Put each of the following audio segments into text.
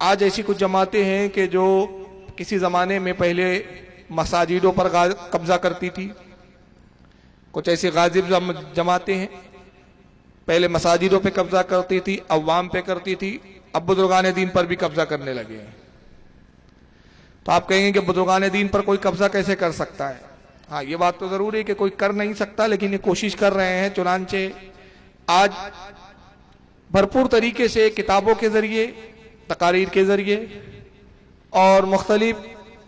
آج ایسی کچھ جماعتیں ہیں کہ جو کسی زمانے میں پہلے مساجدوں پر قبضہ کرتی تھی. کچھ ایسی غاضب جماعتیں ہیں پہلے مساجدوں پہ قبضہ کرتی تھی, عوام پہ کرتی تھی, اب بزرگان دین پر بھی قبضہ کرنے لگے ہیں. تو آپ کہیں گے کہ بزرگان دین پر کوئی قبضہ کیسے کر سکتا ہے؟ ہاں, یہ بات تو ضرور ہے کہ کوئی کر نہیں سکتا, لیکن یہ کوشش کر رہے ہیں. چنانچہ آج بھرپور طریقے سے کتابوں کے ذریعے, تقاریر کے ذریعے اور مختلف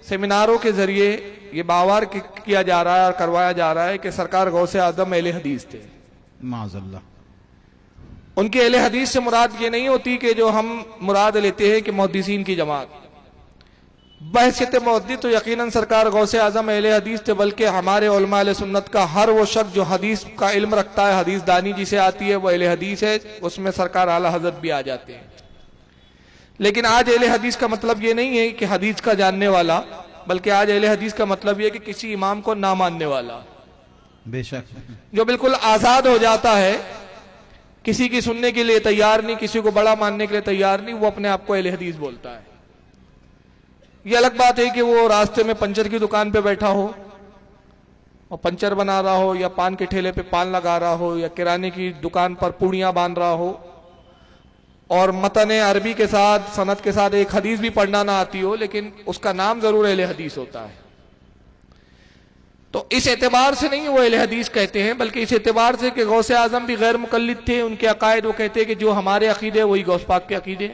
سیمیناروں کے ذریعے یہ باور کیا جا رہا ہے اور کروایا جا رہا ہے کہ سرکار غوث اعظم اہل حدیث تھے. معاذ اللہ. ان کے اہل حدیث سے مراد یہ نہیں ہوتی کہ جو ہم مراد لیتے ہیں کہ محدثین کی جماعت. بحیثیت محدث تو یقیناً سرکار غوث اعظم اہل حدیث تھے, بلکہ ہمارے علماء اہل سنت کا ہر وہ شخص جو حدیث کا علم رکھتا ہے, حدیث دانی جسے آتی ہے, وہ اہل حدیث ہے. اس میں سرکار اعلی حضرت بھی آ جاتے ہیں. لیکن آج اہل حدیث کا مطلب یہ نہیں ہے کہ حدیث کا جاننے والا, بلکہ آج اہل حدیث کا مطلب یہ ہے کہ کسی امام کو نہ ماننے والا. بے شک. جو بالکل آزاد ہو جاتا ہے, کسی کی سننے کے لیے تیار نہیں, کسی کو بڑا ماننے کے لیے تیار نہیں, وہ اپنے آپ کو اہل حدیث بولتا ہے. یہ الگ بات ہے کہ وہ راستے میں پنچر کی دکان پہ بیٹھا ہو اور پنچر بنا رہا ہو, یا پان کے ٹھیلے پہ پان لگا رہا ہو, یا کرانے کی دکان پر پوڑیاں باندھ رہا ہو, اور متن عربی کے ساتھ سند کے ساتھ ایک حدیث بھی پڑھنا نہ آتی ہو, لیکن اس کا نام ضرور اہل حدیث ہوتا ہے. تو اس اعتبار سے نہیں وہ اہل حدیث کہتے ہیں, بلکہ اس اعتبار سے کہ غوث اعظم بھی غیر مقلد تھے. ان کے عقائد وہ کہتے ہیں کہ جو ہمارے عقیدے وہی غوث پاک کے عقیدے.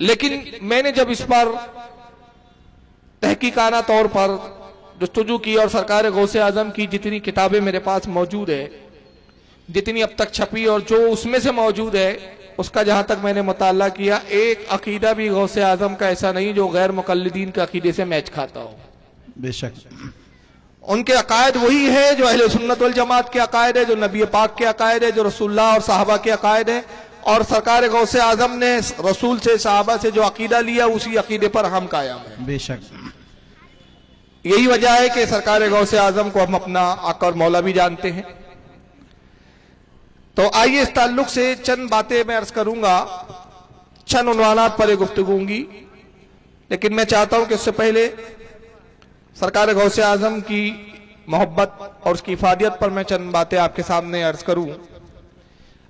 لیکن میں نے جب اس پر تحقیقانہ طور پر جستجو کی اور سرکار غوث اعظم کی جتنی کتابیں میرے پاس موجود ہے, جتنی اب تک چھپی اور جو اس میں سے موجود ہے, اس کا جہاں تک میں نے مطالعہ کیا, ایک عقیدہ بھی غوث اعظم کا ایسا نہیں جو غیر مقلدین کے عقیدے سے میچ کھاتا ہو. بے شک. ان کے عقائد وہی ہے جو اہل سنت والجماعت کے عقائد ہے, جو نبی پاک کے عقائد ہے, جو رسول اللہ اور صحابہ کے عقائد ہے. اور سرکار غوث اعظم نے رسول سے, صحابہ سے جو عقیدہ لیا, اسی عقیدے پر ہم قائم ہیں. بے شک. یہی وجہ ہے کہ سرکار غوث اعظم کو ہم اپنا آقا اور مولا بھی جانتے ہیں. تو آئیے اس تعلق سے چند باتیں میں عرض کروں گا, چند عنوانات پر گفتگو ہوں گی. لیکن میں چاہتا ہوں کہ اس سے پہلے سرکار غوث اعظم کی محبت اور اس کی افادیت پر میں چند باتیں آپ کے سامنے عرض کروں.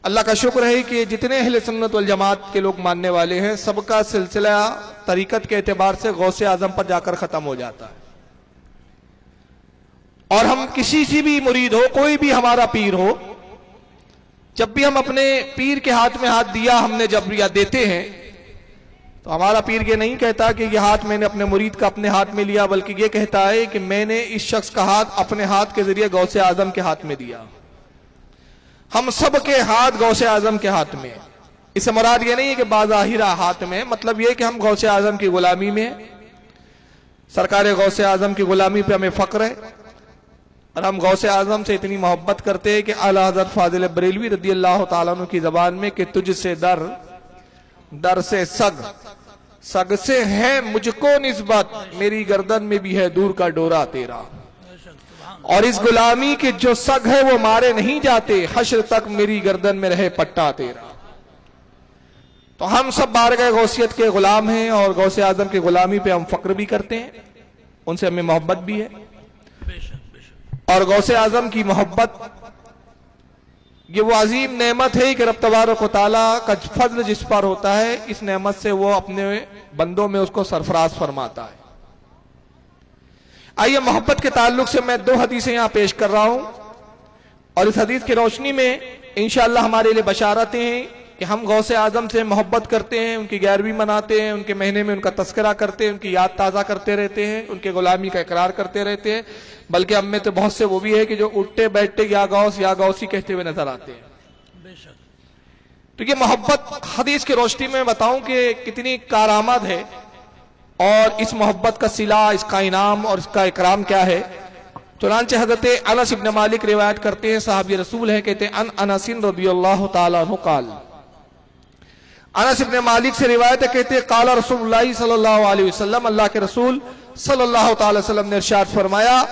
اللہ کا شکر ہے کہ جتنے اہل سنت والجماعت کے لوگ ماننے والے ہیں, سب کا سلسلہ طریقت کے اعتبار سے غوث اعظم پر جا کر ختم ہو جاتا ہے. اور ہم کسی سے بھی مرید ہو, کوئی بھی ہمارا پیر ہو, جب بھی ہم اپنے پیر کے ہاتھ میں ہاتھ دیا ہم نے جب یا دیتے ہیں, تو ہمارا پیر یہ نہیں کہتا کہ یہ ہاتھ میں نے اپنے مرید کا اپنے ہاتھ میں لیا, بلکہ یہ کہتا ہے کہ میں نے اس شخص کا ہاتھ اپنے ہاتھ کے ذریعے غوث اعظم کے ہاتھ میں دیا. ہم سب کے ہاتھ غوث اعظم کے ہاتھ میں. اس سے مراد یہ نہیں ہے کہ باظاہر ہاتھ میں, مطلب یہ کہ ہم غوث اعظم کی غلامی میں, سرکار غوث اعظم کی غلامی پہ ہمیں فخر ہے. اور ہم غوث اعظم سے اتنی محبت کرتے ہیں کہ اعلی حضرت فاضل بریلوی رضی اللہ تعالیٰ عنہ کی زبان میں کہ تجھ سے در, در سے سگ, سگ سے ہے مجھ کو نسبت, میری گردن میں بھی ہے دور کا ڈورا تیرا. اور اس غلامی کے جو سگ ہے وہ مارے نہیں جاتے, حشر تک میری گردن میں رہے پٹا تیرا. تو ہم سب بارگاہ غوثیت کے غلام ہیں, اور غوث اعظم کی غلامی پہ ہم فخر بھی کرتے ہیں, ان سے ہمیں محبت بھی ہے. اور غوث اعظم کی محبت یہ وہ عظیم نعمت ہے کہ رب تبارک و تعالیٰ کا فضل جس پر ہوتا ہے, اس نعمت سے وہ اپنے بندوں میں اس کو سرفراز فرماتا ہے. آئیے محبت کے تعلق سے میں 2 حدیثیں یہاں پیش کر رہا ہوں, اور اس حدیث کی روشنی میں انشاءاللہ ہمارے لیے بشارتیں ہیں کہ ہم غوث اعظم سے محبت کرتے ہیں, ان کی 11ویں مناتے ہیں, ان کے مہینے میں ان کا تذکرہ کرتے ہیں, ان کی یاد تازہ کرتے رہتے ہیں, ان کے غلامی کا اقرار کرتے رہتے ہیں. بلکہ ہم میں تو بہت سے وہ بھی ہے کہ جو اٹھتے بیٹھتے یا غوث یا غوثی کہتے ہوئے نظر آتے ہیں. تو یہ محبت حدیث کی روشنی میں بتاؤں کہ کتنی کارآمد ہے, اور اس محبت کا صلہ, اس کا انعام اور اس کا اکرام کیا ہے. چنانچہ حضرت انس ابن مالک روایت کرتے ہیں, صحابی رسول ہیں, کہتے ہیں ان انس رضی اللہ تعالیٰ عنہ قال, انس ابن مالک سے روایت ہے, کہتے ہیں قال رسول اللہ صلی اللہ علیہ وسلم, اللہ کے رسول صلی اللہ تعالی وسلم نے ارشاد فرمایا,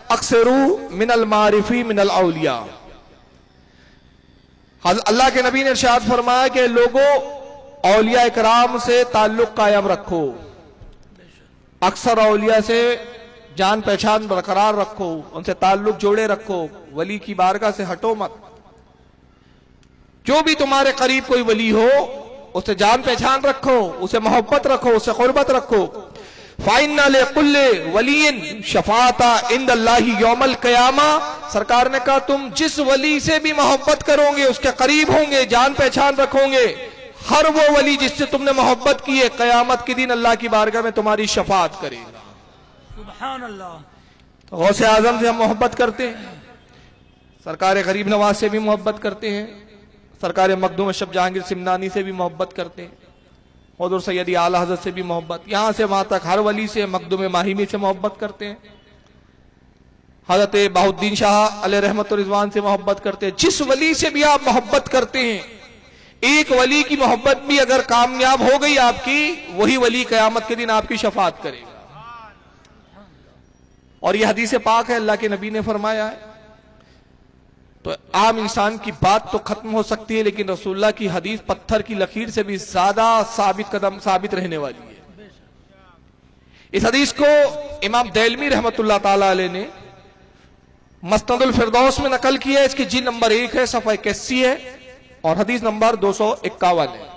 اکثروا من المعارفی من الاولیاء. اللہ کے نبی نے ارشاد فرمایا کہ لوگوں اولیاء اکرام سے تعلق قائم رکھو، اکثر اولیاء سے جان پہچان برقرار رکھو، ان سے تعلق جوڑے رکھو، ولی کی بارگاہ سے ہٹو مت۔ جو بھی تمہارے قریب کوئی ولی ہو اسے جان پہچان رکھو، اسے محبت رکھو، اسے قربت رکھو۔ فَإِنَّ لِكُلِّ وَلِيٍّ شَفَاعَةً عِندَ اللَّهِ يَوْمَ الْقِيَامَةِ، سرکار نے کہا تم جس ولی سے بھی محبت کرو گے، اس کے قریب ہوں گے، جان پہچان رکھو گے، ہر وہ ولی جس سے تم نے محبت کی ہے قیامت کے دن اللہ کی بارگاہ میں تمہاری شفاعت کرے گا۔ سبحان اللہ۔ تو غوث اعظم سے ہم محبت کرتے ہیں، سرکار غریب نواز سے بھی محبت کرتے ہیں، سرکار مخدوم اشرف جہانگیر سمنانی سے بھی محبت کرتے ہیں، حضور سیدی اعلی حضرت سے بھی محبت، یہاں سے وہاں تک ہر ولی سے، مخدوم ماہیمی سے محبت کرتے ہیں، حضرت بہاؤالدین شاہ علیہ رحمت و رضوان سے محبت کرتے ہیں۔ جس ولی سے بھی آپ محبت کرتے ہیں، ایک ولی کی محبت بھی اگر کامیاب ہو گئی آپ کی، وہی ولی قیامت کے دن آپ کی شفاعت کرے گا۔ اور یہ حدیث پاک ہے، اللہ کے نبی نے فرمایا ہے۔ تو عام انسان کی بات تو ختم ہو سکتی ہے، لیکن رسول اللہ کی حدیث پتھر کی لکیر سے بھی زیادہ ثابت رہنے والی ہے۔ اس حدیث کو امام دیلمی رحمت اللہ تعالی علیہ نے مسند الفردوس میں نقل کیا ہے، اس کی جلد نمبر 1 ہے، صفحہ 81 ہے، اور حدیث نمبر 251 ہے۔